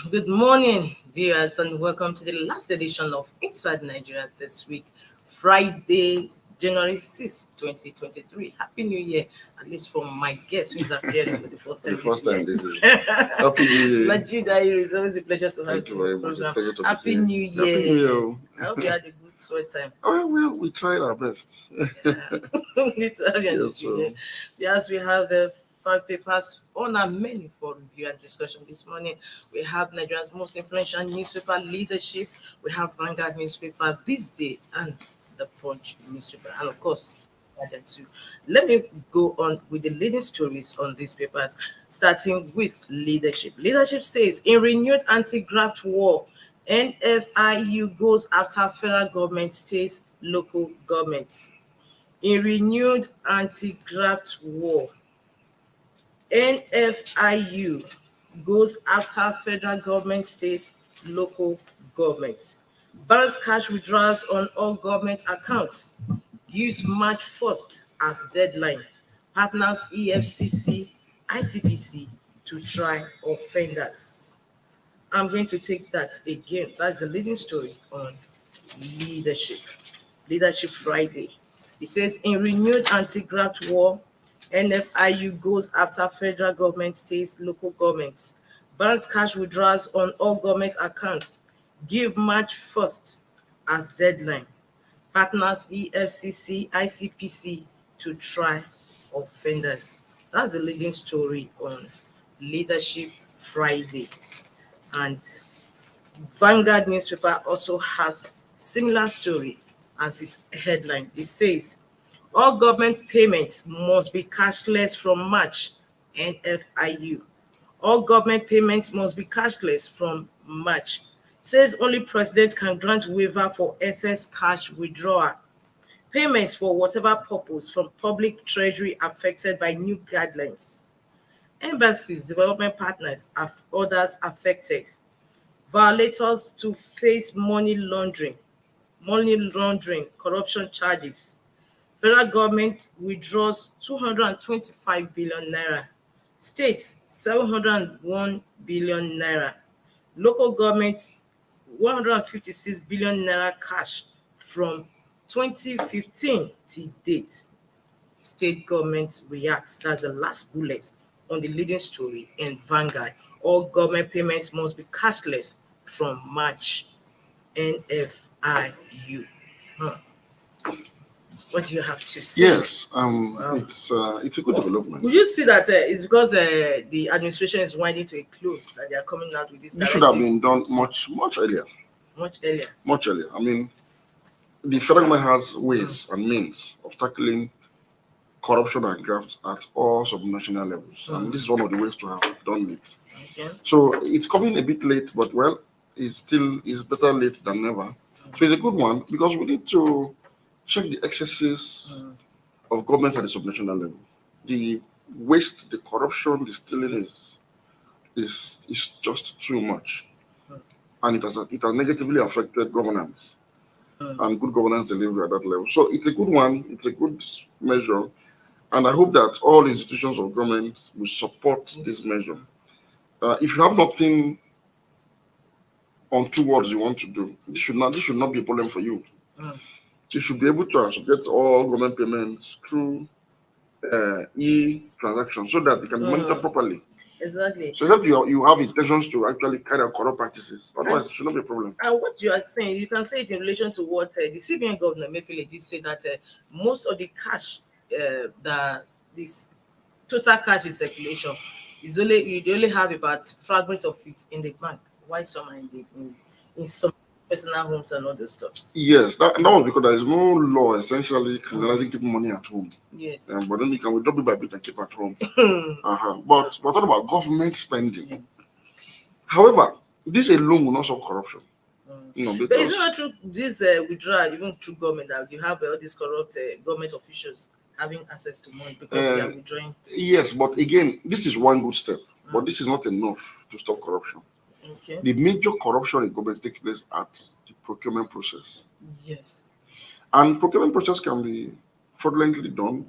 Good morning, viewers, and welcome to the last edition of Inside Nigeria this week, Friday, January 6th, 2023. Happy New Year, at least from my guest who is appearing for the first For time the first this time year. this year. Happy New Year. Majid Ayir, it's always a pleasure to have Thank you you on very the much. A program. pleasure to Happy be here. New Year. Happy New Year. I hope you had a good sweat time. Oh, well, we tried our best. Need to have you on Yes, this video. Yes, we have the five papers on our menu for review and discussion this morning. We have Nigeria's most influential newspaper, Leadership. We have Vanguard newspaper, This Day, and the Punch newspaper, and of course, Guardian too. Let me go on with the leading stories on these papers, starting with Leadership. Leadership says in renewed anti-graft war, NFIU goes after federal government, states, local governments. In renewed anti-graft war, NFIU goes after federal government, states, local governments. Bans cash withdrawals on all government accounts. Use March 1st as deadline. Partners EFCC, ICPC to try offenders. I'm going to take that again. That's the leading story on Leadership. Leadership Friday. It says in renewed anti-graft war, NFIU goes after federal government, states, local governments, bans cash withdrawals on all government accounts, give March 1st as deadline. Partners EFCC, ICPC to try offenders. That's the leading story on Leadership Friday. And Vanguard newspaper also has similar story as its headline. It says, all government payments must be cashless from March, NFIU. All government payments must be cashless from March. Says only president can grant waiver for excess cash withdrawal. Payments for whatever purpose from public treasury affected by new guidelines. Embassies, development partners, others affected. Violators to face money laundering, corruption charges. Federal government withdraws 225 billion naira. States 701 billion naira. Local governments 156 billion naira cash from 2015 till date. State government reacts. That's the last bullet on the leading story in Vanguard. All government payments must be cashless from March. NFIU. What do you have to say? Yes, Wow. it's a good development. Would you see that it's because the administration is winding to a close that they are coming out with this This should directive have been done much earlier. much earlier? Much earlier. I mean, the federal government has ways and means of tackling corruption and graft at all subnational levels. And this is one of the ways to have done it. Okay. So it's coming a bit late, but well, it's better late than never. So it's a good one because we need to check the excesses of government at the subnational level. The waste, the corruption, the stealing is just too much, and it has negatively affected governance and good governance delivery at that level. So it's a good one. It's a good measure, and I hope that all institutions of government will support this measure. If you have nothing on two words you want to do, this should not be a problem for you. You should be able to subject all government payments through e-transactions so that they can monitor properly. Exactly. So that you have intentions to actually carry out corrupt practices. Otherwise, it should not be a problem. And what you are saying, you can say it in relation to what the CBN governor Mefele did say that most of the cash that this total cash in circulation is you only have about fragments of it in the bank. Why some are in some personal homes and all those stuff? Yes, that was because there is no law essentially criminalizing keeping money at home. Yes. But then you can withdraw it by bit and keep at home. But what about government spending? However, this alone will not solve corruption. But is it not true this withdrawal, even through government, that you have all these corrupt government officials having access to money because they are withdrawing? Yes, but again, this is one good step, but this is not enough to stop corruption. Okay. The major corruption in government takes place at the procurement process. Yes. And procurement process can be fraudulently done,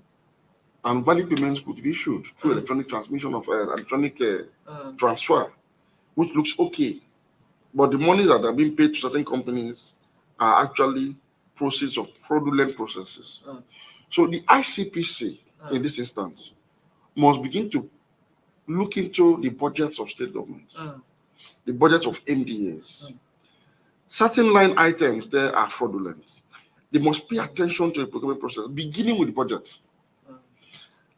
and valid payments could be issued through electronic transmission of electronic transfer, which looks okay, but the monies that are being paid to certain companies are actually proceeds of fraudulent processes. So the ICPC, in this instance, must begin to look into the budgets of state governments, the budgets of MDAs. Certain line items there are fraudulent. They must pay attention to the procurement process, beginning with the budget.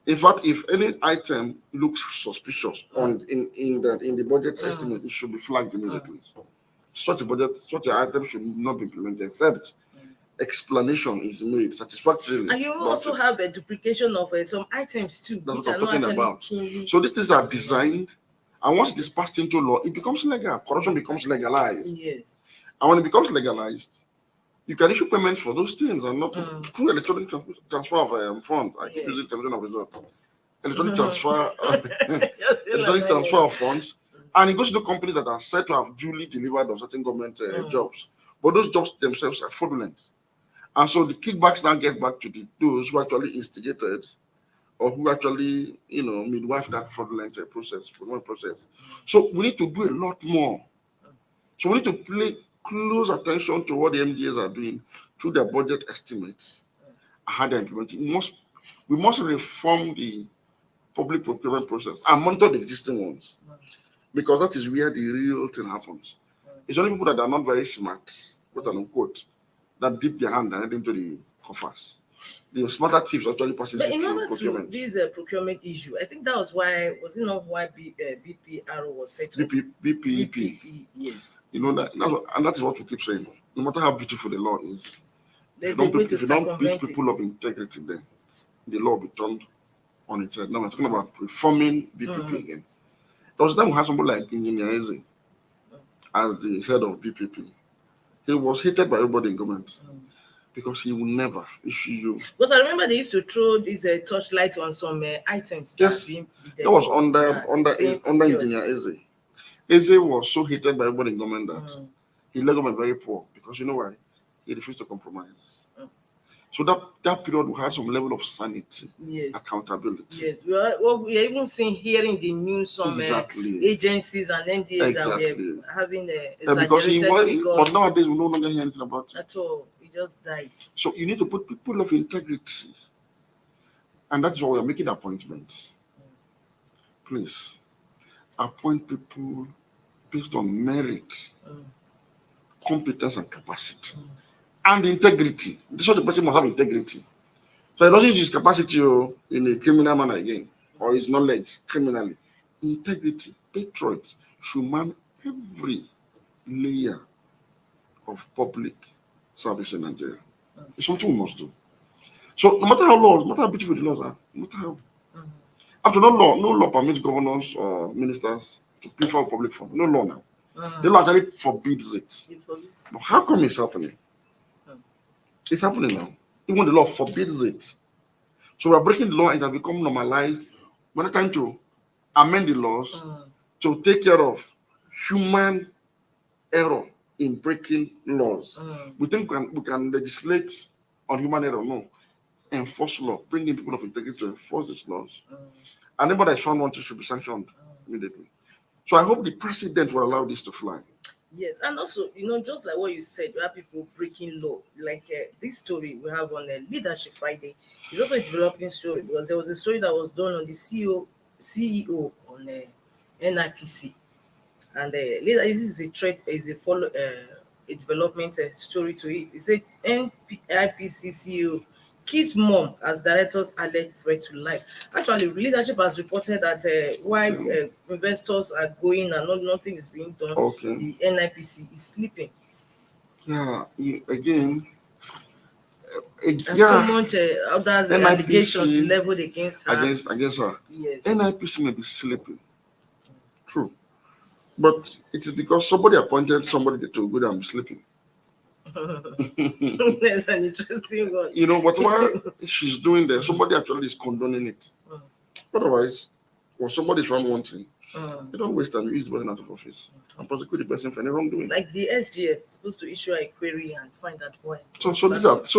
In fact, if any item looks suspicious in the budget estimate, it should be flagged immediately. Such an item should not be implemented except explanation is made satisfactorily. And you also have a duplication of some items too. That's what I'm talking about. So these things are designed, and once it is passed into law, it becomes legal. Corruption becomes legalized. Yes. And when it becomes legalized, you can issue payments for those things and not through electronic transfer of funds. I keep using television of results. Electronic transfer, electronic transfer of funds, and it goes to companies that are said to have duly delivered on certain government jobs, but those jobs themselves are fraudulent, and so the kickbacks now get back to those who actually instigated or who actually midwife that fraudulent process. So we need to do a lot more. So we need to pay close attention to what the MDAs are doing through their budget estimates and how they're implementing. We must reform the public procurement process and monitor the existing ones, because that is where the real thing happens. It's only people that are not very smart, quote unquote, that dip their hand and head into the coffers. The smarter thieves actually passes but it in through order procurement. to this procurement issue, I think that was why, was it not why BPRO was set up? BPEP. Yes. You know that is what we keep saying. No matter how beautiful the law is, There's if a way to you don't beat circumvent it. people of integrity, then the law will be turned on its head. Now we're talking about reforming BPP again. There was a time we had somebody like Engineer Eze as the head of BPP. He was hated by everybody in government because he will never issue you. Because I remember they used to throw this torchlight on some items. Yes, that was under Engineer Eze. Eze was so hated by everybody in government that he led government very poor, because you know why? He refused to compromise. So that period we had some level of sanity, accountability. Yes, we are even seeing here in the news some agencies and NDAs that were having exaggerated figures. But nowadays we no longer hear anything about it. At all. It just died. So you need to put people of integrity. And that's why we are making appointments. Please, appoint people based on merit, competence, and capacity. And integrity. This is what the person must have integrity. So he doesn't use his capacity in a criminal manner again, or his knowledge criminally. Integrity, patriots should man every layer of public service in Nigeria. It's something we must do. So no matter how beautiful the laws are, no matter how. After no law permits governors or ministers to pay for public funds. No law now. The law actually forbids it. But how come it's happening? It's happening now. Even the law forbids it. So we're breaking the law, and it has become normalized. We're not trying to amend the laws to take care of human error in breaking laws. We think we can legislate on human error. No. Enforce law, bring in people of integrity to enforce these laws. And anybody that's found wanting should be sanctioned immediately. So I hope the president will allow this to fly. Yes, and also, just like what you said, you have people breaking law. Like this story we have on Leadership Friday. It's also a developing story, because there was a story that was done on the CEO on NIPC. And this is a development story to it. It said NIPC CEO kills mom as directors alert threat to life. Actually, leadership has reported that while investors are going and nothing is being done, the NIPC is sleeping. Yeah, so much other allegations leveled against her. Against her. Yes. NIPC may be sleeping. True. But it is because somebody appointed somebody to go there and be sleeping. That's an interesting one. Whatever she's doing there, somebody actually is condoning it. Otherwise, when somebody is found wanting, you don't waste time. You use the person out of office and prosecute the person for any wrongdoing. Like the SGF is supposed to issue a query and find out why. So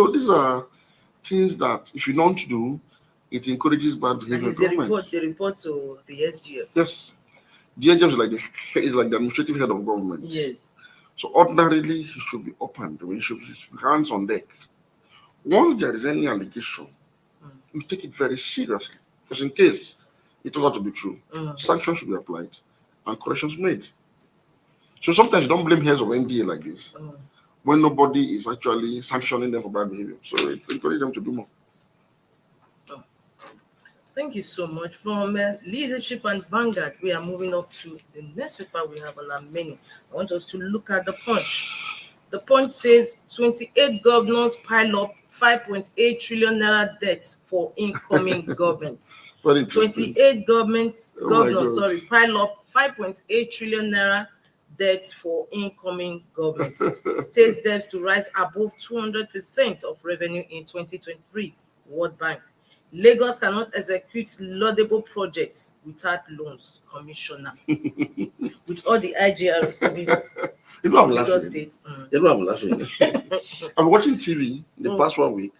these are things that if you don't do, it encourages bad behavior. And they report to the SGF. Yes. DHM is like the administrative head of government. Yes. So ordinarily, he should be open. He should be hands on deck. Once there is any allegation, you take it very seriously. Because in case it turns out to be true, sanctions should be applied and corrections made. So sometimes you don't blame heads of NDA like this when nobody is actually sanctioning them for bad behavior. So it's encouraging them to do more. Thank you so much. From leadership and Vanguard, we are moving up to the next paper we have on our menu. I want us to look at the Punch. The Punch says 28 governors pile up 5.8 trillion naira debts for incoming governments. 28 governors pile up 5.8 trillion naira debts for incoming governments. States debts to rise above 200% of revenue in 2023. World Bank. Lagos cannot execute laudable projects without loans, Commissioner. With all the IGR I'm Lagos laughing. State. I'm laughing. I'm watching TV the past 1 week.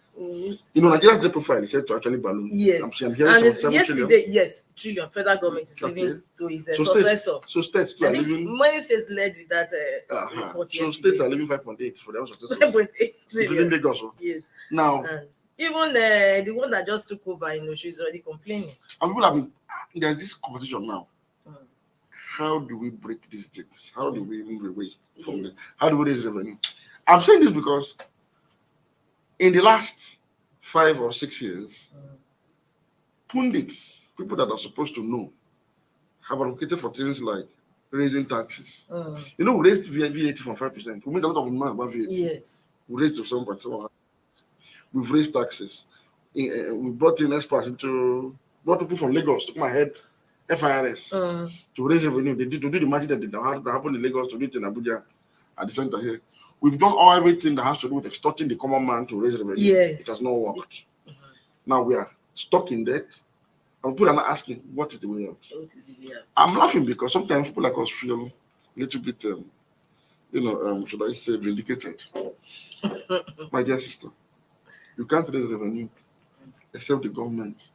Nigeria's debt profile is set to actually balloon. Yes. I'm hearing and yesterday, yes, trillion. Federal government is leaving to his successor. So states I think many states led with that report yesterday. So states are leaving 5.8 for their successor. 5.8 trillion. Lagos. Yes. Now, even the one that just took over, she's already complaining. And people have been, there's this conversation now. How do we break these things? How do we move away from this? How do we raise revenue? I'm saying this because in the last 5 or 6 years, pundits, people that are supposed to know, have advocated for things like raising taxes. We raised VAT from 5%. We made a lot of money about VAT. Yes. We raised to 7.7%. We've raised taxes. We brought in experts brought people from Lagos to come ahead, FIRS, to raise revenue. They did to do the magic that happened in Lagos, to do it in Abuja at the center here. We've done everything that has to do with extorting the common man to raise revenue. Yes. It has not worked. Now we are stuck in debt. And people are not asking, what is the way out? I'm laughing because sometimes people like us feel a little bit, should I say, vindicated. My dear sister, you can't raise revenue except the government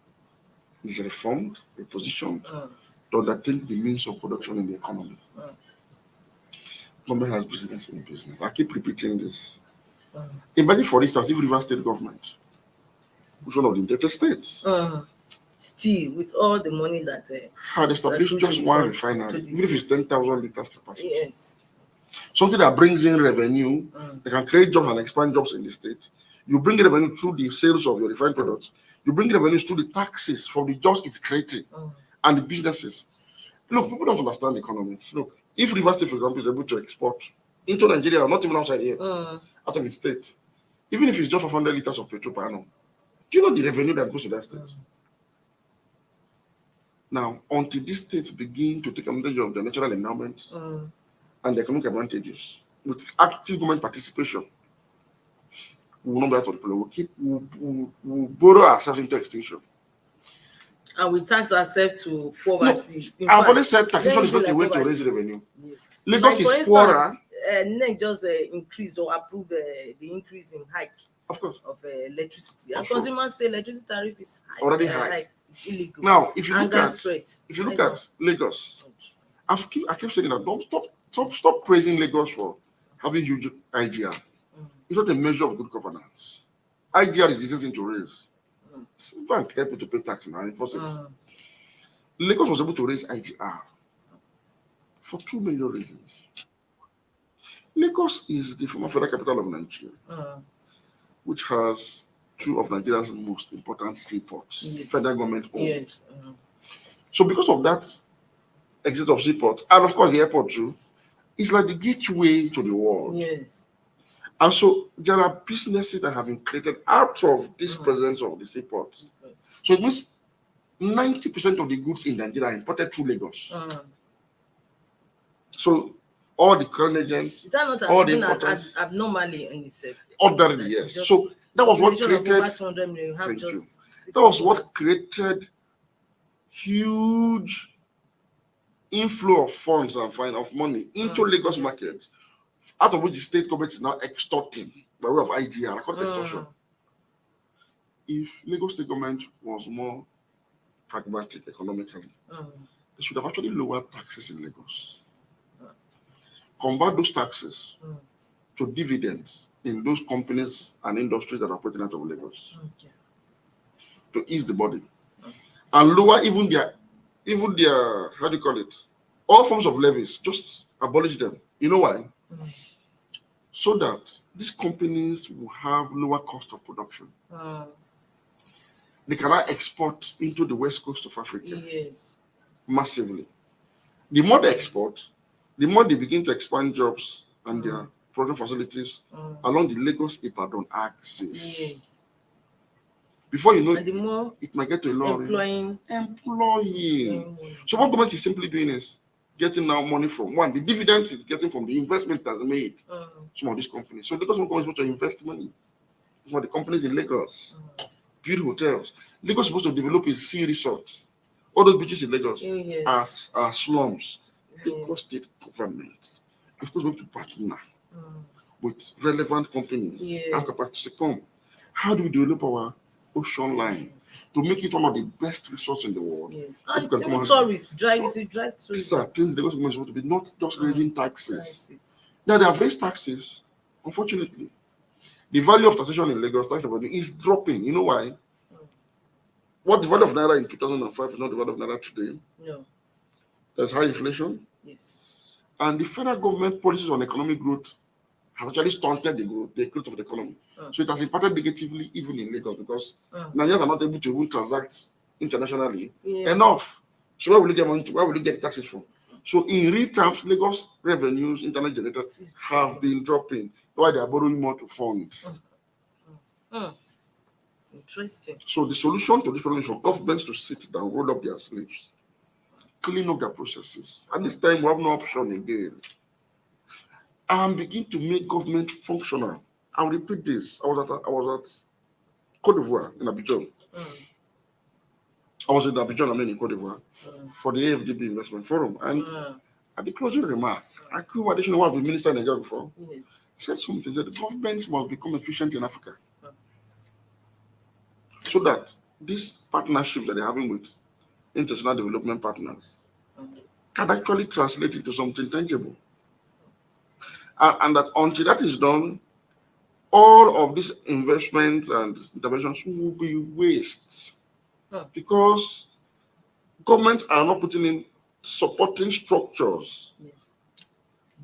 is reformed, repositioned to undertake the means of production in the economy. Government has business in business. I keep repeating this. Imagine, for instance, if Rivers State government was one of the indebted states. Still, with all the money that had established just one refinery, even if it's 10,000 liters capacity. Yes. Something that brings in revenue, that can create jobs and expand jobs in the state. You bring revenue through the sales of your refined products. You bring revenue through the taxes from the jobs it's creating and the businesses. Look, people don't understand the economics. Look, if Rivers State, for example, is able to export into Nigeria, or not even outside here, out of its state, even if it's just 500 liters of petrol per annum, do you know the revenue that goes to that state? Now, until these states begin to take advantage of the natural endowments and the economic advantages, with active government participation, we will not be able to deploy. We'll borrow ourselves into extinction. And we tax ourselves to poverty. No, I've already said taxation is not a way to raise revenue. Yes. Lagos is poorer. NEC just increased or approved the increase in hike of electricity. And consumers say electricity tariff is already high. It's illegal. Now, if you look at Lagos, I keep saying that don't stop praising Lagos for having huge IGR. It's not a measure of good governance. IGR is the easiest thing to raise. Bank help you to pay tax now, enforce it. Lagos was able to raise IGR for 2 major reasons. Lagos is the former federal capital of Nigeria, which has 2 of Nigeria's most important seaports, federal government owned. Yes. So because of that exit of seaports, and of course the airport too, it's like the gateway to the world. Yes. And so there are businesses that have been created out of this presence of the seaports. So it means 90% of the goods in Nigeria are imported through Lagos. So all the contingents, is that not all the importers, abnormally in itself? Ordinarily, yes. So that was what created. Thank you. That was what created huge inflow of funds and of money into Lagos market, out of which the state government is now extorting by way of IGR. I call it extortion. If Lagos state government was more pragmatic economically, they should have actually lowered taxes in Lagos. Convert those taxes to dividends in those companies and industries that are operating out of Lagos Okay. to ease the burden. And lower even their how do you call it? All forms of levies, just abolish them. You know why? So that these companies will have lower cost of production. They cannot export into the west coast of Africa Yes. massively. The more they export, the more they begin to expand jobs and their production facilities along the Lagos-Ibadan axis. Yes. Before you know And the more it might get to a lot employing. So what government is simply doing is getting now money from one, the dividends it's getting from the investment that's made some of these companies. So Lagos government is supposed to invest money. Some of the companies in Lagos build hotels. Lagos is supposed to develop a sea resort. All those beaches in Lagos are slums. Lagos state government is supposed to partner with relevant companies and capacity to come. How do we develop our ocean line to make it one of the best resorts in the world? And tourists drive to these are things the government is supposed to be, not just raising taxes. Now they have raised taxes. Unfortunately, the value of taxation in Lagos tax revenue is dropping. You know why? What the value of Naira in 2005 is not the value of Naira today. No. There's high inflation. Yes. And the federal government policies on economic growth have actually stunted the growth of the economy. So it has impacted negatively even in Lagos because Nigerians are not able to even transact internationally enough. So where will you get money? Where will you get taxes from? So in real terms, Lagos revenues, internet generated, have been dropping. Why they are borrowing more to fund. Interesting. So the solution to this problem is for governments to sit down, roll up their sleeves, clean up their processes. At this time, we have no option again. And begin to make government functional. I'll repeat this. I was at Cote d'Ivoire in Abidjan. I was in Abidjan, in Cote d'Ivoire, for the AFDB Investment Forum. And at the closing remark, Aku additional one of the minister in Nigeria before, said something. He said the governments must become efficient in Africa. So that this partnership that they're having with international development partners can actually translate into something tangible. And that until that is done, all of these investments and interventions will be waste. Because governments are not putting in supporting structures,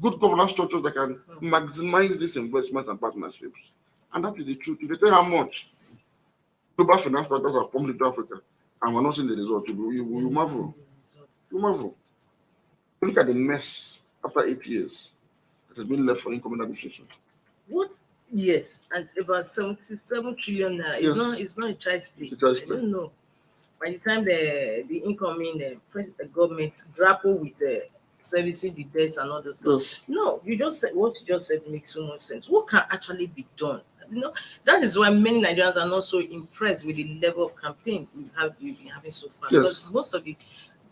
good governance structures that can maximize these investments and partnerships. And that is the truth. If you tell how much global finance partners have pumped into Africa and we're not seeing the result, you marvel. You marvel. Look at the mess after 8 years that has been left for incoming administration. What? Yes, and about 77 trillion naira. It's not a child's play. I don't know. By the time the incoming government grapple with servicing the debts and all those things. No, you don't say what you just said makes so much sense. What can actually be done? That is why many Nigerians are not so impressed with the level of campaign we've been having so far. Because most of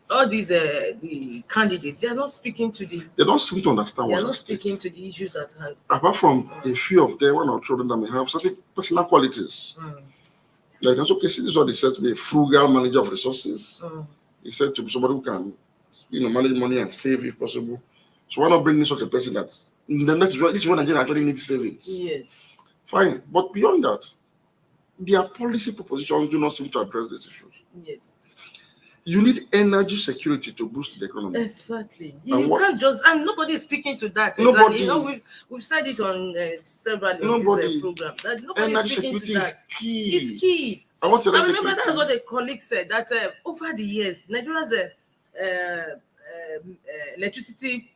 all these the candidates, they are not speaking to the. They don't seem to understand. They are not speaking to the issues at hand. Apart from a few of them, one or two of them that may have certain personal qualities. Like, it's okay, see, this is what they said to be a frugal manager of resources. He said to be somebody who can, manage money and save if possible. So why not bring in such a person that this is what Nigeria actually needs savings? Yes. Fine. But beyond that, their policy propositions do not seem to address these issues. Yes. You need energy security to boost the economy. Exactly. You can't just, and nobody is speaking to that. Nobody. Exactly. We've said it on several programs. Nobody is speaking to that. Key. It's key. I remember that's what a colleague said, that over the years, Nigeria's electricity,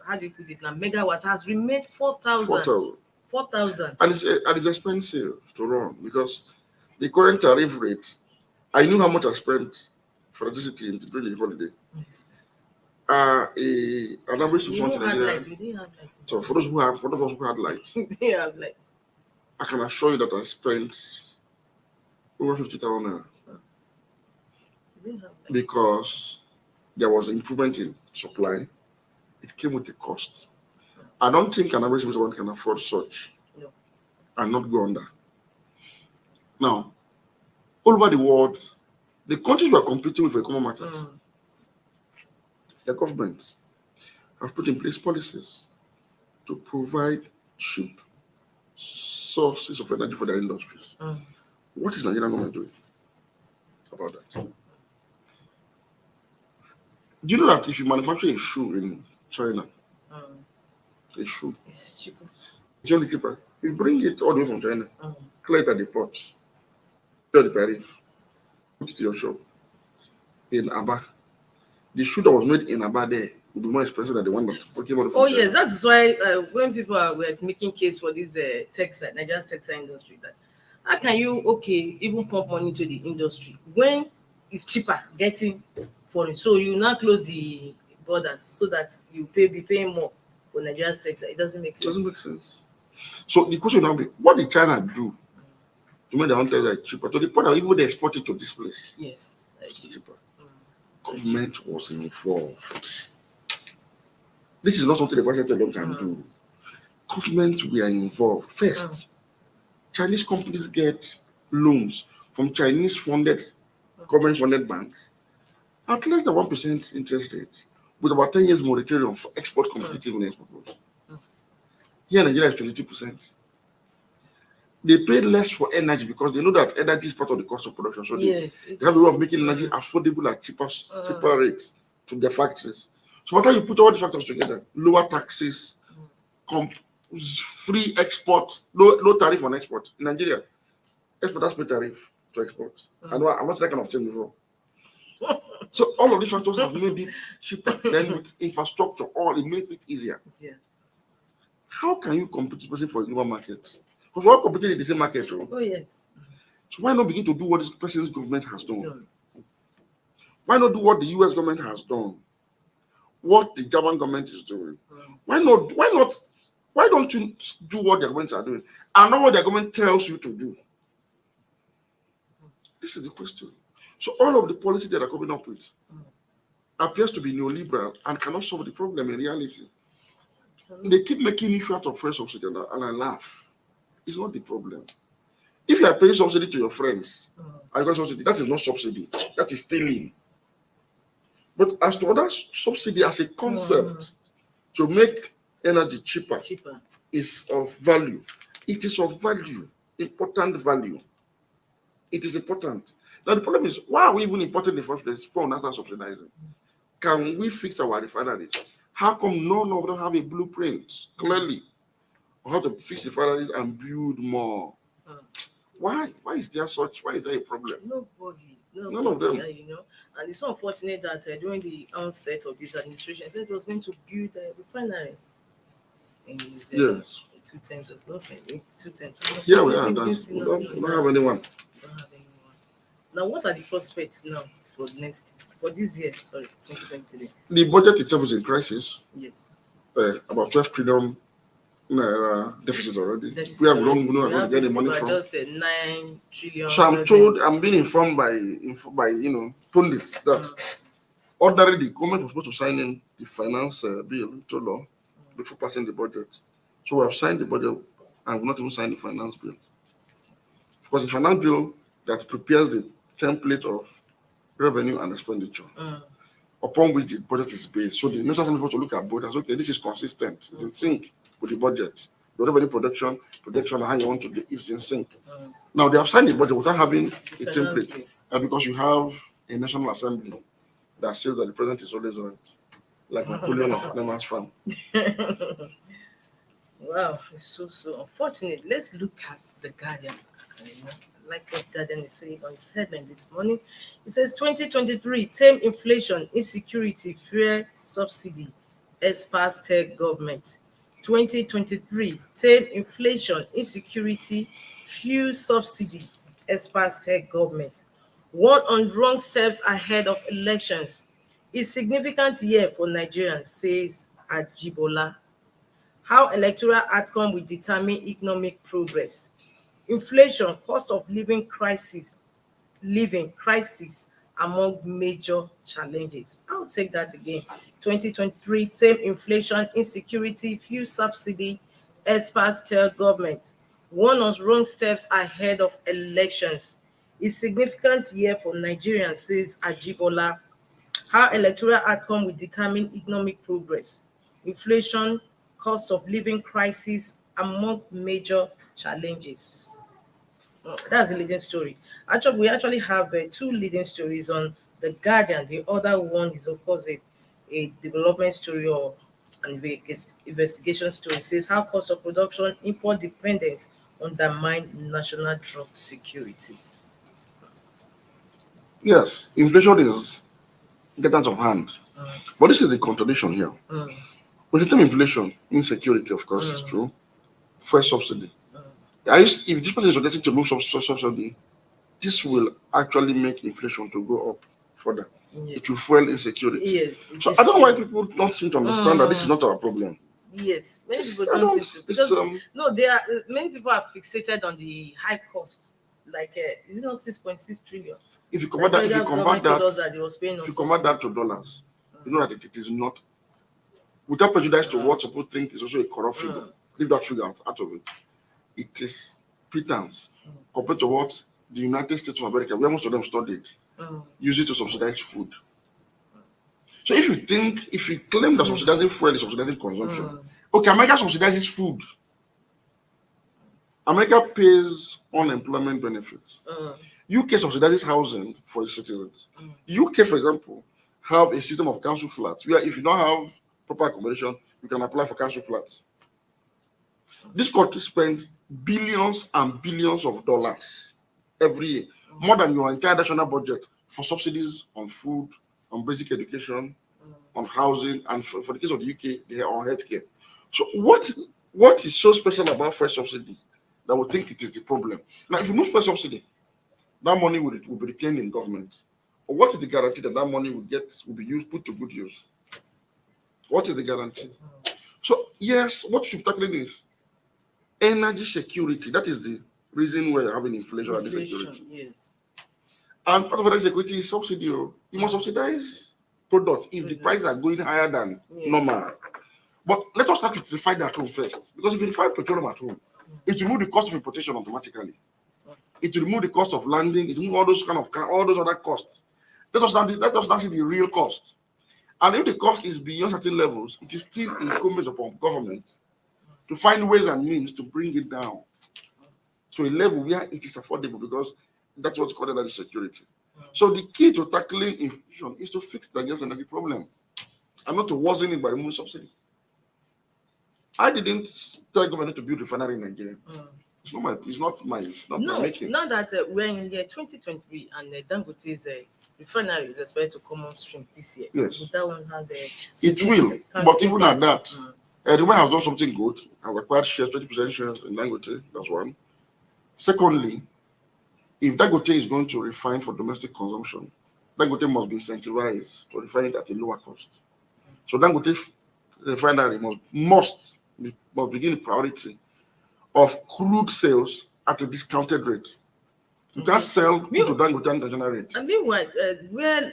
how do you put it now, megawatts has remained 4,000. 4,000. And it's expensive to run because the current tariff rate, I knew how much I spent for electricity during the holiday. Yes. An average month in Nigeria. We didn't have lights. So for those who have had lights, they have lights. I can assure you that I spent over 50,000 naira. Because there was improvement in supply. It came with a cost. I don't think an average one can afford such and not go under. Now, all over the world, The countries we are competing with for a common market, Mm. the governments have put in place policies to provide cheap sources of energy for their industries. Mm. What is Nigerian government doing about that? Do you know that if you manufacture a shoe in China, a shoe, It's cheaper. it's only cheaper. You bring it all the way from China, Mm. clear it at the port, pay the tariff, put it to your shop in Aba. The shoe that was made in Aba there will be more expensive than the one that came out from Oh China. yes, that's why when people were making case for this textile, Nigerian textile industry, that how can you even pump money into the industry when it's cheaper getting foreign? So you now close the borders so that you be paying more for Nigerian textile. It doesn't make It sense. doesn't make sense. So the question now be, what did China do to make their own textile cheaper? To the point that even they export it to this place, Yes, it's cheaper. so Government was involved. This is not something the president alone can do. Governments were involved. First, Chinese companies get loans from Chinese funded, government funded banks at less than 1% interest rate, with about 10 years moratorium for export competitiveness. Here in Nigeria is 22%. They pay less for energy because they know that energy is part of the cost of production. So they have a way of making energy affordable at cheaper rates to their factories. So what you put all the factors together, lower taxes, free export, low tariff on export. In Nigeria, exporters pay tariff to export. I know I'm not that kind of thing before. So all of these factors have made it cheaper. Then with infrastructure, it makes it easier. Yeah. How can you compete for a global market? Because we're all competing in the same market. Oh yes. So why not begin to do what this president's government has done? Why not do what the US government has done? What the German government is doing? Why not? Why don't you do what their governments are doing and not what their government tells you to do? This is the question. So all of the policies that are coming up with appears to be neoliberal and cannot solve the problem in reality. They keep making issue out of fuel subsidy and I laugh. It's not the problem. If you are paying subsidy to your friends, that is not subsidy. That is stealing. But as to other subsidy as a concept to make energy cheaper is of value. It is of value, important value. It is important. Now the problem is, why are we even importing in the first place for national subsidizing? Can we fix our refineries? How come none of them have a blueprint clearly on how to fix refineries and build more? Why? Why is there a problem? Nobody. None of them. And it's so unfortunate that during the onset of this administration, it said it was going to build a refinery. Yes. 2 terms of government. 2 terms. Yeah, we don't have anyone. Now, what are the prospects now for this year? Sorry, 2023. The budget itself is in crisis. Yes. About 12 trillion deficit already. We have long going to get the money from. Just 9 trillion. So I'm being informed by pundits that ordinarily the government was supposed to sign in the finance bill into law before passing the budget. So we have signed the budget and we've not even signed the finance bill. Because the finance bill that prepares the template of revenue and expenditure upon which the budget is based. So the National Assembly supposed to look at both and say, okay, this is consistent, it's in sync with the budget. The revenue projection, and how you want to do is in sync. Now they have signed the budget without having a template. Because you have a National Assembly that says that the president is always right. Like Napoleon of Nema's farm. Wow, it's so unfortunate. Let's look at the Guardian. Like what Guardian is saying on its headline this morning. It says 2023 tame inflation, insecurity, fuel subsidy, experts tell government. 2023 tame inflation, insecurity, fuel subsidy, experts tell government. One on wrong steps ahead of elections. It's significant year for Nigerians, says Ajibola. How electoral outcome will determine economic progress. Inflation, cost of living crisis among major challenges. I'll take that again. 2023 tame inflation, insecurity, fuel subsidy, experts tell government. One on wrong steps ahead of elections. A significant year for Nigerians, says Ajibola. How electoral outcome will determine economic progress, inflation, cost of living crisis among major challenges. That's the leading story. Actually, we actually have two leading stories on the Guardian. The other one is, of course, a development story or an investigation story. It says how cost of production, import dependence undermine national drug security. Yes, inflation is getting out of hand. Mm. But this is the contradiction here. Mm. With the term inflation, insecurity, of course, is true. First subsidy. Mm. If this person is getting to move subsidy, this will actually make inflation to go up further. Yes. It will fuel insecurity. Yes. So I don't know why people don't seem to understand that this is not our problem. Yes, many It's, people I don't don't. seem to, It's because no, they are many people are fixated on the high cost. Like, is it not 6.6 trillion? if you Like convert that, if you federal convert government told us that, that they was paying if on you convert subsidy. that to dollars, you know that it is not. Without prejudice to what people think is also a corrupt figure. Leave that figure out of it. It is pittance compared to what the United States of America, where most of them studied, use it to subsidize food. So if you claim that subsidizing fuel is subsidizing consumption, okay, America subsidizes food. America pays unemployment benefits. UK subsidizes housing for its citizens. UK, for example, have a system of council flats where if you don't have proper accommodation, you can apply for council flats. This country spends billions and billions of dollars every year, more than your entire national budget, for subsidies on food, on basic education, on housing, and for the case of the UK, they are on healthcare. So what is so special about first subsidy that we think it is the problem? Now, if you move first subsidy, that money will be retained in government. Or what is the guarantee that money will be used, put to good use? What is the guarantee? So yes, what you should be tackling is energy security. That is the reason why you're having inflation and insecurity. Yes. And part of energy security is subsidy. You must subsidize products if the prices are going higher than normal. But let us start with refine at home first. Because if you refine petroleum at home, it will remove the cost of importation automatically. It will remove the cost of landing, it will remove all those other costs. Let us now see the real cost. And if the cost is beyond certain levels, it is still incumbent upon government to find ways and means to bring it down to a level where it is affordable, because that's what's called energy security. So the key to tackling inflation is to fix the energy problem and not to worsen it by removing subsidy. I didn't tell government to build refinery in Nigeria. It's not my making. Now that we're in year 2023 and Dangote's refinery is expected to come on stream this year. Yes. Would that one have it will, but even at that, the man has done something good. Has acquired shares, 20% shares in Dangote. That's one. Secondly, if Dangote is going to refine for domestic consumption, Dangote must be incentivized to refine it at a lower cost. So Dangote refinery must begin the priority of crude sales at a discounted rate. You can't sell to Dangote at a general rate. And meanwhile, where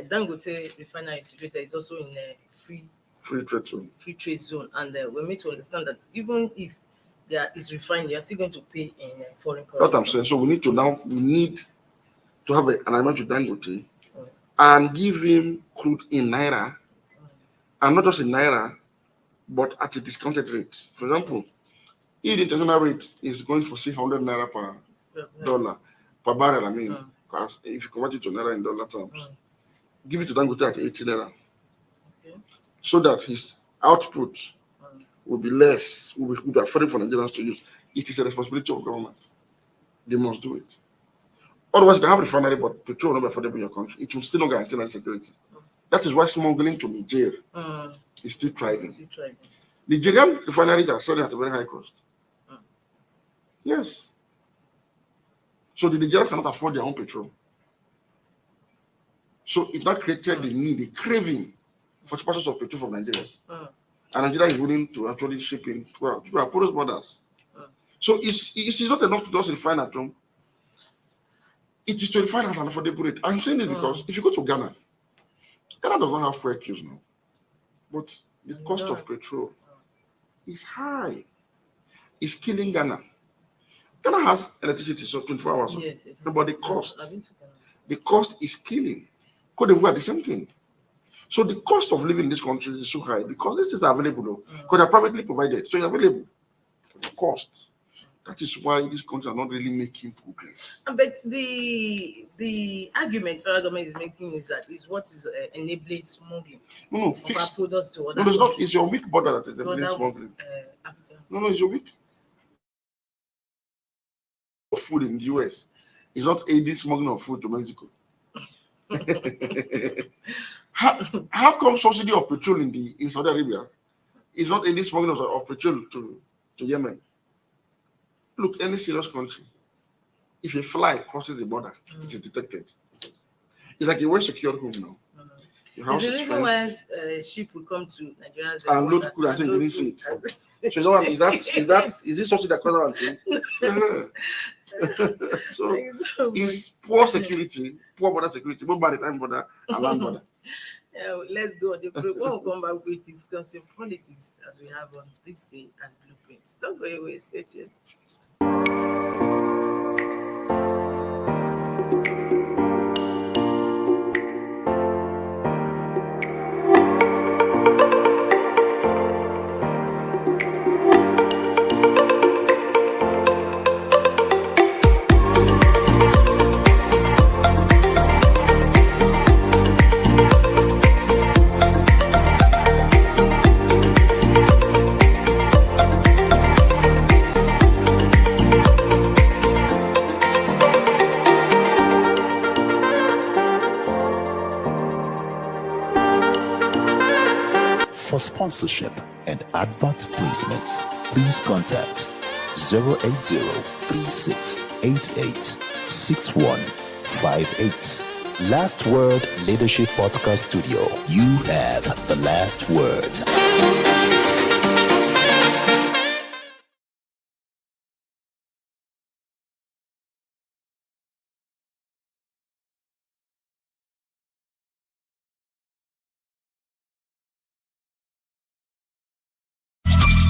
Dangote refinery is situated is also in a free trade zone. And we're made to understand that even if there is refined, you're still going to pay in foreign currency. What I'm saying, so we need to have an agreement with Dangote and give him crude in naira, and not just in naira, but at a discounted rate. For example, if the international rate is going for 600 naira per dollar per barrel, because if you convert it to naira in dollar terms, give it to Dangote at 80 naira, so that his output will be less, will be affordable for Nigerians to use. It is a responsibility of government. They must do it. Otherwise, you can have a refinery, but petrol will not be affordable in your country. It will still not guarantee national security. That is why smuggling to Niger is still thriving. Nigerian refineries are selling at a very high cost. Yes. So the Nigerians cannot afford their own petrol. So it not created the need, the craving for purchase of petrol from Nigeria. And Nigeria is willing to actually ship in to our porous borders. So it's not enough to just refine at home. It is to refine at an affordable rate. I'm saying this because if you go to Ghana does not have fuel queues now. But the cost of petrol is high. It's killing Ghana. Ghana has electricity, so 24 hours. Yes, yes. No, but I've been to Ghana. the cost is killing. Cote d'Ivoire, the same thing. So the cost of living in this country is so high because this is available, because they're privately provided. So it's available. The cost. That is why these countries are not really making progress. But the argument federal government is making is that is what is enabling smuggling No, of our products to other no, it's not. countries. It's your weak border that is To enabling other, smuggling. African. No, it's your weak food in the US. It's not aiding smuggling of food to Mexico. how come subsidy of petrol in Saudi Arabia is not aiding smuggling of petrol to Yemen? Look, any serious country, if a fly crosses the border, it is detected. It's like a well-secured home now. Your house Is the is reason fenced. why ship will come to Nigeria's And load food and say you didn't see it. So you know what, is this something that comes out to? So Thank you so it's poor security, poor border security, both maritime border and land border. Yeah, let's go on the break. When we come back, we'll discussing politics as we have on this day and blueprints. Don't go away, stay tuned. For sponsorship and advert placements, please contact 080-3688-6158. Last Word Leadership Podcast Studio. You have the last word.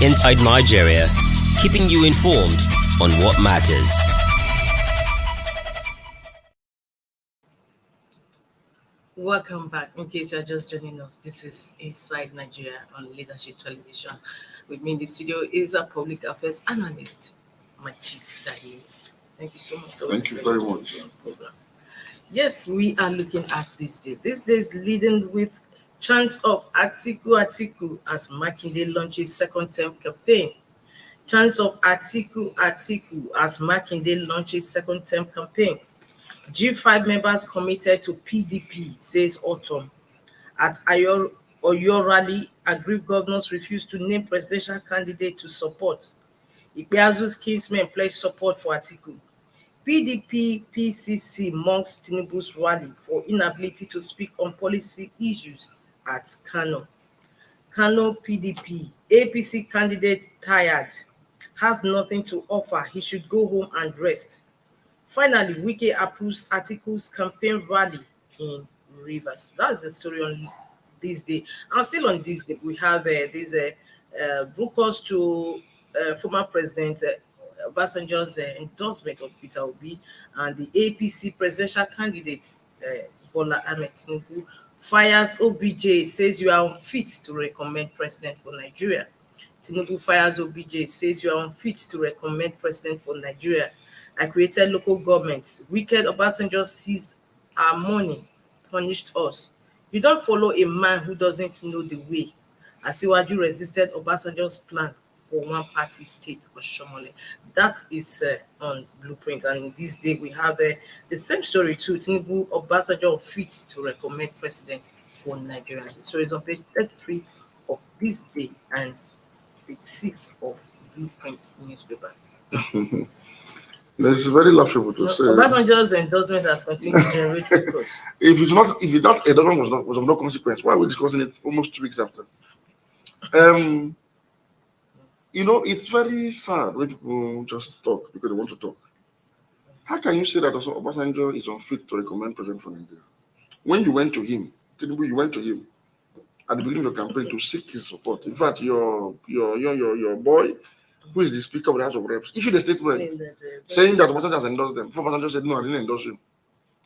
Inside Nigeria, keeping you informed on what matters. Welcome back. In case you're just joining us, this is Inside Nigeria on Leadership Television. With me in the studio is a public affairs analyst, Majid Dahi. Thank you so much. Thank you very much. Yes, we are looking at this day. This day is leading with chants of Atiku as Makinde launches second term campaign. Chants of Atiku as Makinde launches second term campaign. G5 members committed to PDP, says Autumn. At Oyo rally, aggrieved governors refused to name presidential candidate to support. Ikpeazu's kinsmen pledged support for Atiku. PDP PCC mocks Tinubu's rally for inability to speak on policy issues at Kano. Kano PDP, APC candidate tired, has nothing to offer. He should go home and rest. Finally, Wike approves Atiku's campaign rally in Rivers. That's the story on this day. And still on this day, we have this Brukos to former President Obasanjo's endorsement of Peter Obi and the APC presidential candidate Bola Ahmed Tinubu fires OBJ, says you are unfit to recommend president for Nigeria. Tinubu fires OBJ, says you are unfit to recommend president for Nigeria. I created local governments. Wicked Obasanjo seized our money, punished us. You don't follow a man who doesn't know the way. Asiwaju resisted Obasanjo's plan for one party state of Shomole. That is on Blueprint. And in this day, we have the same story too. Tinubu Obasanjo fit to recommend president for Nigerians. The story is on page 33 of this day and page 6 of Blueprint newspaper. It's very laughable to say. Obasanjo's endorsement has continued to generate reports. If that endorsement was of no consequence, why are we discussing it almost 2 weeks after? It's very sad when people just talk because they want to talk. How can you say that Obasanjo is unfit to recommend president for Nigeria? When you went to him, Tinubu, you went to him at the beginning of the campaign to seek his support. In fact, your boy who is the Speaker of the House of Reps, issued a statement saying that Obasanjo has endorsed them. Before Obasanjo said, no, I didn't endorse you.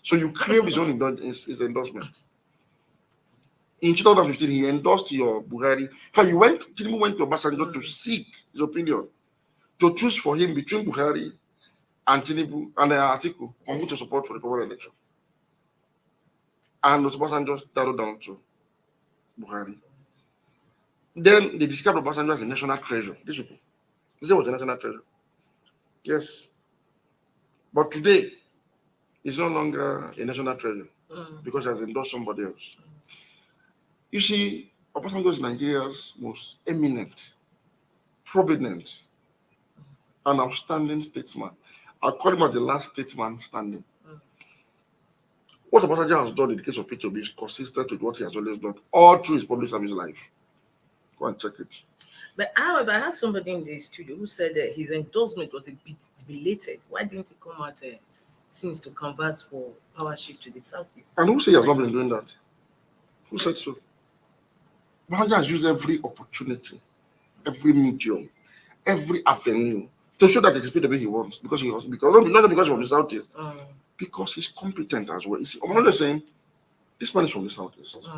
So you claim his own his endorsement. In 2015, he endorsed your Buhari. In fact, Tinubu went to Obasanjo to seek his opinion, to choose for him between Buhari and Tinubu and Atiku on who to support for the former elections. And Obasanjo narrowed down to Buhari. Then they described Obasanjo as a national treasure. This was a national treasure. Yes. But today, he's no longer a national treasure because he has endorsed somebody else. You see, Obasanjo is Nigeria's most eminent, prominent, and outstanding statesman. I call him as the last statesman standing. What Obasanjo has done in the case of P2B is consistent with what he has always done all through his public service life. Go and check it. But however, I had somebody in the studio who said that his endorsement was a bit belated. Why didn't he come out since to canvass for power shift to the southeast? And who said he has not been doing that? Who said so? Obasanjo has used every opportunity, every medium, every avenue to show that it is the way he wants. Not because he was from the southeast, because he's competent as well. You see, Obasanjo is saying this man is from the southeast,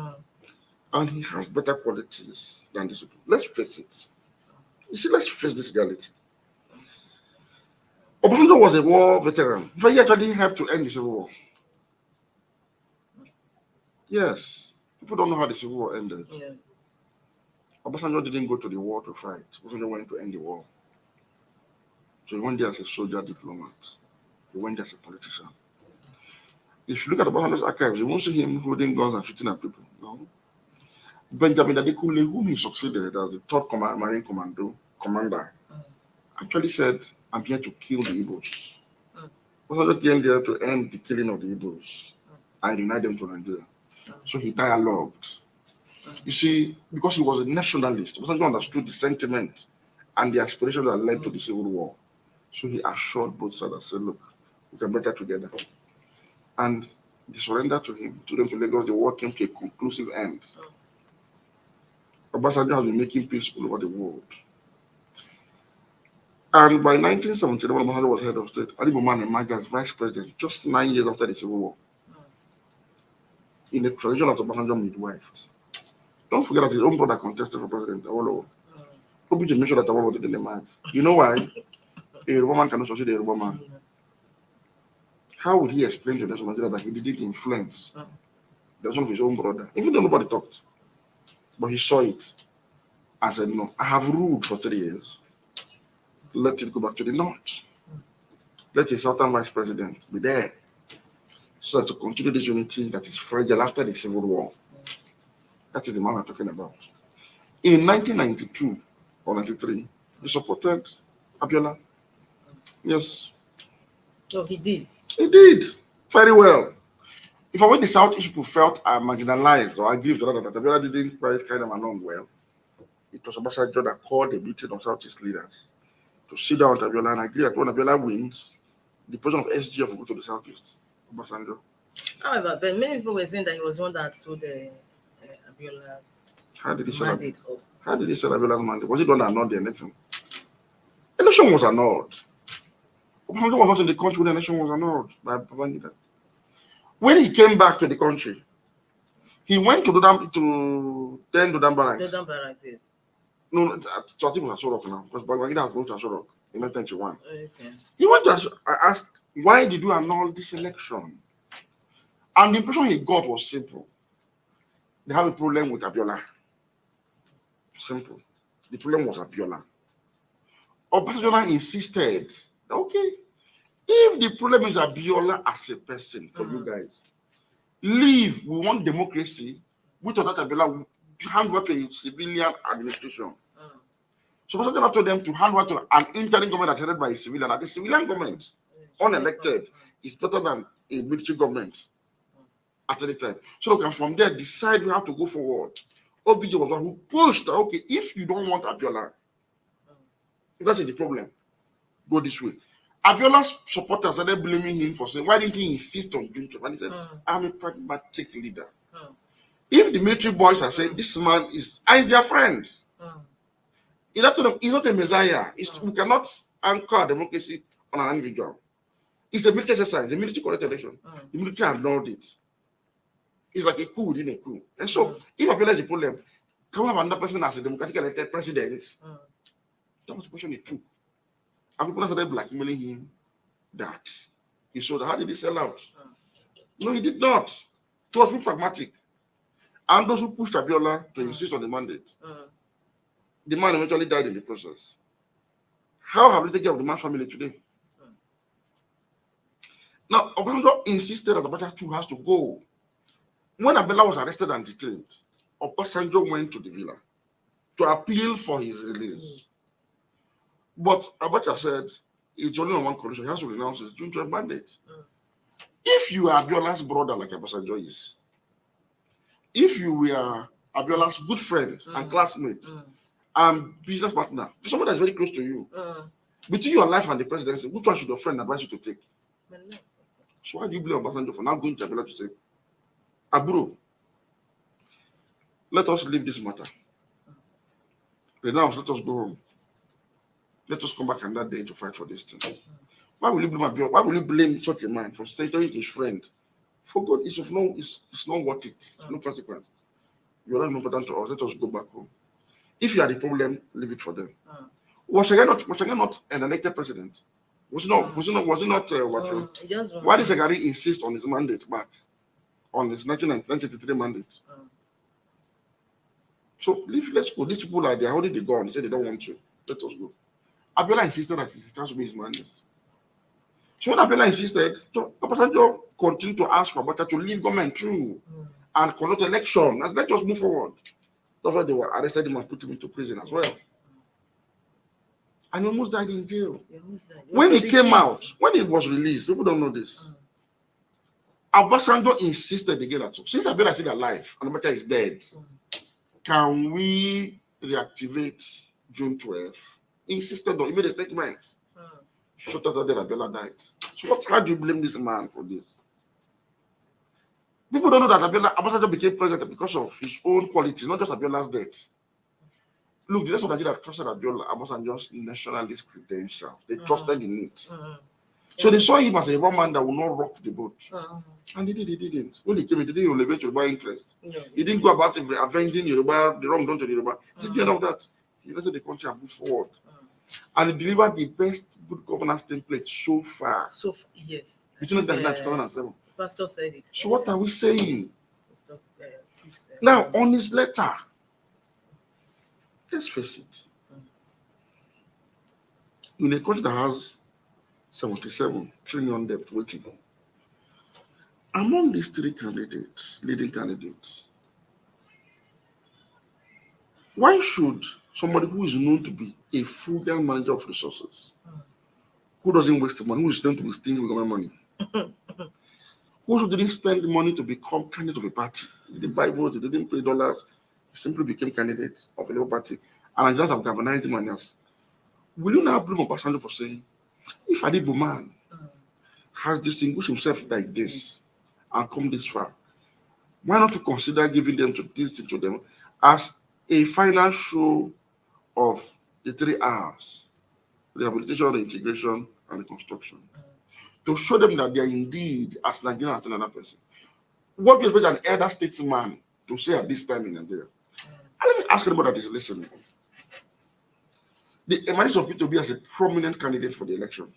and he has better qualities than this people. Let's face it. You see, let's face this reality. Obasanjo was a war veteran, but he actually helped to end the Civil War. Yes, people don't know how the Civil War ended. Yeah. Obasanjo didn't go to the war to fight. Obasanjo went to end the war. So he went there as a soldier diplomat. He went there as a politician. If you look at Obasanjo's archives, you won't see him holding guns and shooting at people. No. Benjamin Adekunle, whom he succeeded as the third Marine commander, actually said, I'm here to kill the Igbos. Obasanjo came there to end the killing of the Igbos and unite them to Nigeria. So he dialogued. You see, because he was a nationalist, Obasanjo understood the sentiment and the aspirations that led to the Civil War. So he assured both sides and said, look, we can better together. And they surrendered to him, to them to Lagos. The war came to a conclusive end. Obasanjo has been making peace all over the world. And by 1979, when Obasanjo was head of state, Ali Boman emerged as vice president just 9 years after the Civil War. In the tradition of Obasanjo midwives. Don't forget that his own brother contested for president. Obi just mentioned that Awolowo didn't emerge. You know why? A Yoruba man cannot succeed a Yoruba man. How would he explain to the Nigeria that he didn't influence the son of his own brother? Even though nobody talked. But he saw it and said, no, I have ruled for 3 years. Let it go back to the north. Let the southern vice president be there. So that to continue this unity that is fragile after the Civil War. That is the man I'm talking about. In 1992 or 93, he supported Abiola. Yes. So he did. He did. Very well. If I went the South, people felt marginalized or aggrieved that Abiola didn't quite carry them along well, it was Obasanjo that called a meeting of Southeast leaders to sit down with Abiola and agree that when Abiola wins, the position of SGF will go to the Southeast. Obasanjo. However, but many people were saying that he was one that sold Abiola. How did he sell mandate up? How did he sell Abiola's mandate? Was it one that annulled the election? Election was annulled. Obasanjo was not in the country when the election was annulled by Babangida. When he came back to the country, he went to Dodam Barracks. Dodam Barracks, yes. No, so I think it was Asorok now, because Babangida has moved to Asorok in 1991. Okay. He went to I asked, why did you annul this election? And the impression he got was simple. They have a problem with Abiola. Simple. The problem was Abiola. Obasanjo insisted, okay, if the problem is Abiola as a person for you guys, leave. We want democracy. We thought that Abiola would hand over to a civilian administration. So Obasanjo told them to hand over to an interim government that's headed by a civilian. And the civilian government, unelected, is better than a military government at any time. So they can from there decide how to go forward. OBJ was one who pushed, okay, if you don't want Abiola, that is the problem, go this way. Abiola's supporters started blaming him for saying, why didn't he insist on doing it? And he said, I'm a pragmatic leader. If the military boys are saying, this man is their friend. He's not a messiah. We cannot anchor our democracy on an individual. It's a military exercise. The military correct election. The military have ignored it. It's like a coup within a coup. And so, if Abiola is a problem, can we have another person as a democratically elected president? That was the question he took. And people started blackmailing him that he showed. How did he sell out? No, he did not. He was pragmatic. And those who pushed Abiola to insist on the mandate, the man eventually died in the process. How have we taken care of the man's family today? Now, Obasanjo insisted that Abacha too has to go. When Abiola was arrested and detained, Obasanjo went to the villa to appeal for his release. But Abacha said it's only on one condition: he has to renounce his June 12 mandate. If you are Abiola's brother, like Obasanjo is, if you were Abiola's good friend and classmate and business partner, someone that's very close to you, between your life and the presidency, which one should your friend advise you to take? So why do you blame Obasanjo for now going to Abiola to say, Aburo, let us leave this matter. Renounce, let us go home. Let us come back another day to fight for this thing. Why will you blame Abiola? Why will you blame such a man for saying his friend? For God, it's not worth it. It's no consequence. You're not important to us. Let us go back home. If you are the problem, leave it for them. Was Shagari not an elected president? Was he not? Why did Shagari insist on his mandate back? On his 1983 mandate? So let's go. These people are holding the gun. They say they don't want to. Let us go. Abiola insisted that it has to be his mandate. So when Abiola insisted, Obasanjo continued to ask for Abacha to leave government through and conduct election. And let us move forward. That's why they were arrested him and put him into prison as well. And he almost died in jail. When he came out, when he was released, people don't know this. Obasanjo insisted again that since Abiola is still alive and Abacha is dead, can we reactivate June 12th? He insisted on, he made a statement. Short after that, Abiola died. So how do you blame this man for this? People don't know that Obasanjo became president because of his own qualities, not just Abiola's death. Look, the rest of Nigeria trusted Obasanjo's nationalist credentials. They trusted in it. So they saw him as a one man that would not rock the boat. And he didn't. When he came, he didn't elevate Yoruba interest. He didn't go about avenging Yoruba, the wrong done to the Yoruba. He didn't know that. He let the country and move forward. And he delivered the best good governance template so far. Yes. Between 1999 and 2007. Pastor said it. So what are we saying? Now, on his letter, let's face it. In a country that has 77 trillion debt waiting, among these three candidates, leading candidates, why should somebody who is known to be a frugal manager of resources, who doesn't waste money, who is known to be stealing government money, who didn't spend money to become candidate of a party, he didn't buy votes, he didn't pay dollars, he simply became candidate of a Labour Party, and just have galvanized him and else. Will you now blame Obasanjo for saying, if Adibo man has distinguished himself like this and come this far, why not to consider giving them to them as a final show of the 3 R's: rehabilitation, integration, and reconstruction, to show them that they are indeed as Nigerian as another person? What do you expect an elder statesman to say at this time in Nigeria? And let me ask anybody that is listening. The emergence of P2B as a prominent candidate for the election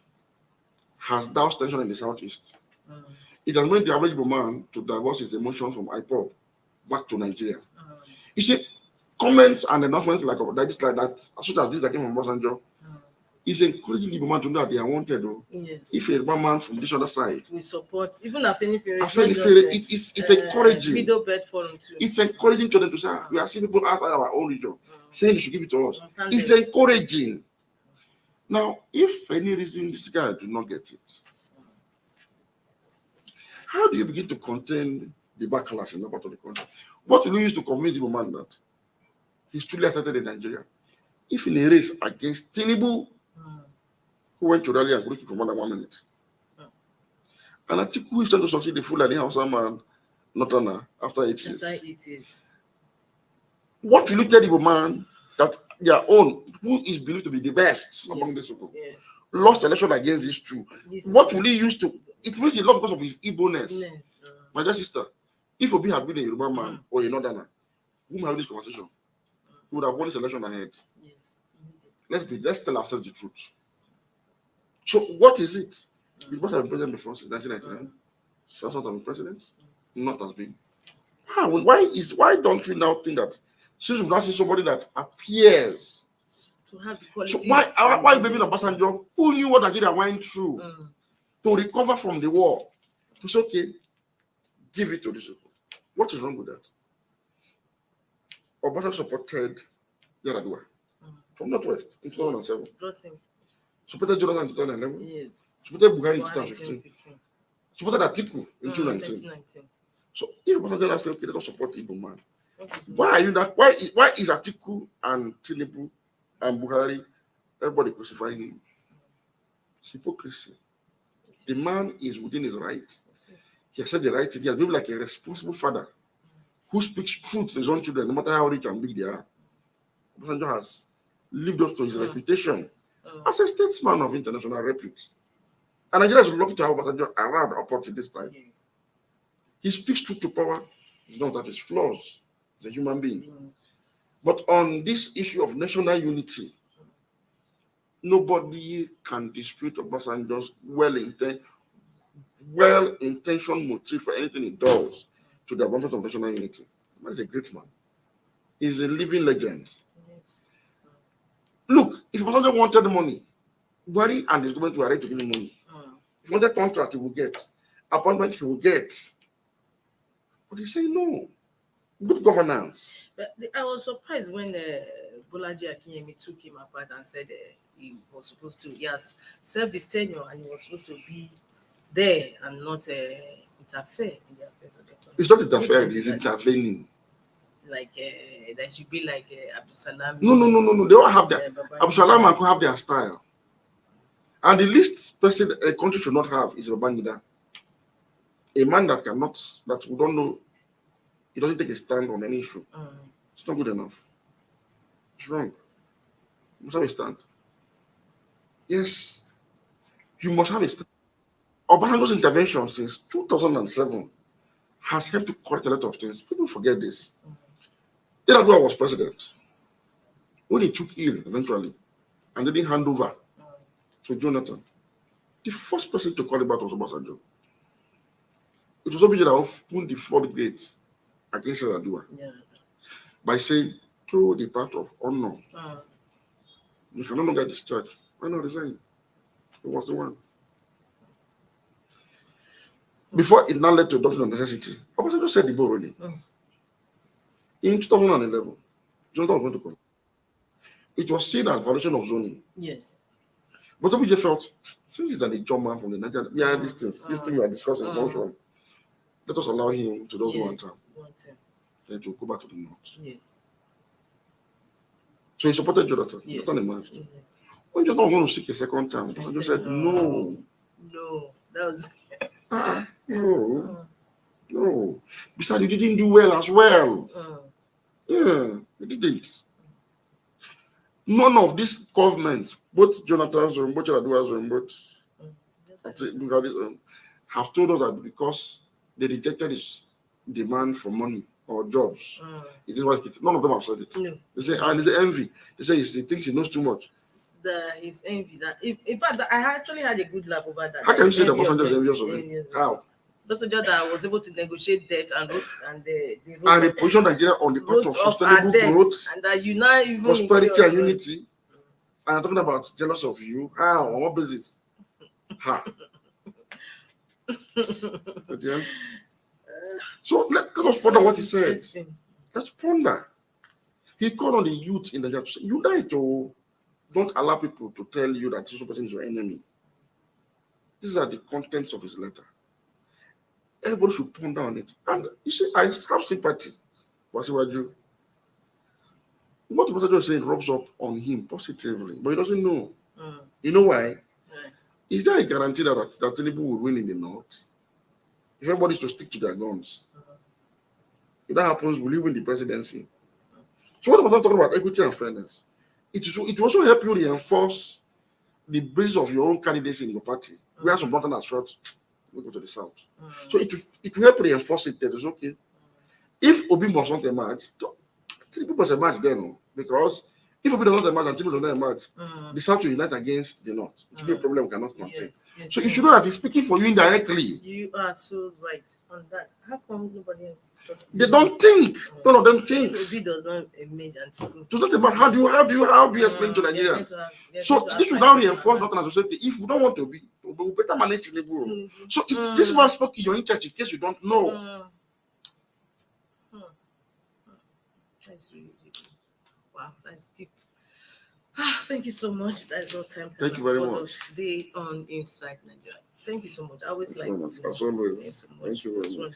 has doused tension in the southeast. It has made the average man to divorce his emotions from IPOB back to Nigeria. You see, comments and announcements like that, as soon as this that came from Obasanjo, is encouraging the man to know that they are wanted. Yes. If a man from this other side, we support even Afenifere. It's encouraging. Middle bed forum too. It's encouraging to them to say, we are seeing people outside our own region saying they should give it to us. It's encouraging. Now, if for any reason this guy do not get it, how do you begin to contain the backlash in that part of the country? What will you use to convince the man that he's truly accepted in Nigeria? If in a race against Tinubu, who went to rally and greeted for more than 1 minute, and Atiku is trying to succeed the Fulani Hausa man, Northerner, after 8 years. What will you tell the man that their own, who is believed to be the best among these people, lost election against these two. What will he use to? It means he lost because of his Igbo-ness. My dear sister, if Obi had been a Yoruba man or a Northerner, who have this conversation, he would have won this election ahead. Let's tell ourselves the truth. So what is it? He must have been president before since 1999. So sort of president, not has been. Why don't we now think that since we've not seen somebody that appears to have the qualities? So why blaming Obasanjo, who knew what Nigeria went through to recover from the war? It's okay, give it to these people. What is wrong with that? Obasanjo supported Yaradua from Northwest in 2007. Supported Jonathan in 2011. Yes. Supported Buhari in 2015. Supported Atiku in 2019. So if Obasanjo now say, okay, let us support Igbo man, why are you not? Why is Atiku and Tinubu and Buhari, everybody crucifying him? It's hypocrisy. The man is within his right. He has said the right thing. He has been like a responsible father who speaks truth to his own children, no matter how rich and big they are. Obasanjo has lived up to his reputation as a statesman of international repute. And Nigeria is lucky to have Obasanjo around up to this time. He speaks truth to power. He's not that his flaws. He's a human being. But on this issue of national unity, nobody can dispute Obasanjo's well-intentioned motive for anything he does to the advantage of national unity. Man is a great man. He's a living legend. Look, if Obasanjo wanted money, Buhari and his government were ready to give him money. If he wanted contract, he will get. Appointment, he will get. But he said no. Good governance. But I was surprised when Bolaji Akinyemi took him apart and said he was supposed to, served his tenure and he was supposed to be there and not interfere in the affairs of the country. It's not interfering, he's intervening. Like, that should be like Abdul Salam. No. They all have their, Abdul Salam and have their style. And the least person a country should not have is Babangida. A man that we don't know, he doesn't take a stand on any issue. It's not good enough. It's wrong. You must have a stand. Yes, you must have a stand. Obasanjo's intervention since 2007 has helped to correct a lot of things. People forget this. Yaradua was president. When he took ill eventually and didn't hand over to Jonathan, the first person to call him out was Obasanjo. It was Obasanjo that opened the floodgates against Yaradua by saying, through the path of honor, you can no longer discharge. Why not resign? He was the one. Before it now led to adoption of necessity, Obasanjo said the ball really. In 2011, Jonathan was going to come. It was seen as violation of zoning. Yes. But Obasanjo felt, since he's an Ijaw from the Nigeria, this thing we are discussing comes from. Let us allow him to do one time. Then to go back to the north. Yes. So he supported Jonathan. Yes. Jonathan emerged. When Jonathan was going to seek a second term, Obasanjo said, no. No, that was... No. Besides, you didn't do well as well. You didn't. None of these governments, both Jonathan's own, both Yaradua's own, both Buhari's own, have told us that because they detected his demand for money or jobs, it is what none of them have said it. No. They say, and it's envy. They say he thinks he knows too much. His envy. In fact, I actually had a good laugh over that. How can you say that Obasanjo is envious of him? How? Obasanjo that was able to negotiate debt and the position Nigeria on the path of sustainable growth, and that you now even prosperity and unity. And I'm talking about jealous of you. How? On what basis? How? Okay. So let us ponder what he said. Let's ponder. He called on the youth in the church. You like to don't allow people to tell you that this person is your enemy. These are the contents of his letter. Everybody should ponder on it. And you see, I have sympathy for Asiwaju. What Obasanjo is saying rubs up on him positively, but he doesn't know. You know why? Is there a guarantee that Tinubu will win in the north? If everybody is to stick to their guns. If that happens, will he win the presidency? So what I'm talking about equity and fairness, it will also help you reinforce the basis of your own candidates in your party. Where some button has felt, we go to the south. So it will help reinforce it that it's okay. If Obi must not emerge, people must emerge then, because if Obi does not emerge and people do not emerge, the south will unite against the north. It will be a problem we cannot contain. Yes, So you should know that he's speaking for you indirectly. You are so right on that. How come nobody? They don't think. None of them thinks. Obi does not emerge until. It's not about how do you explain to Nigerians? So this will now reinforce not an society. If we don't want to be, we will better manage the level. So this man spoke in your interest in case you don't know. That's really deep. Wow, that's deep. Thank you so much. That's all time. Thank you very much. Today on Inside Nigeria. Thank you so much. I always like you. As always. Thank you very much.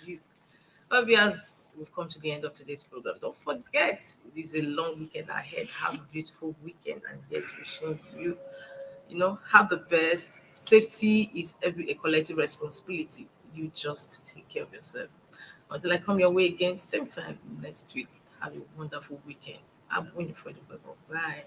Obviously, we've come to the end of today's program. Don't forget, it is a long weekend ahead. Have a beautiful weekend, and yes, wishing you, have the best. Safety is a collective responsibility. You just take care of yourself. Until I come your way again, same time next week. Have a wonderful weekend. I'm waiting for the bye.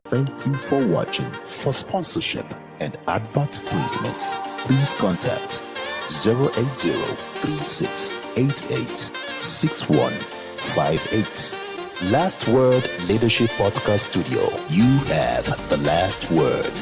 Thank you for watching. For sponsorship and advert placements, please contact 080-3688-6158. Last Word Leadership Podcast Studio. You have the last word.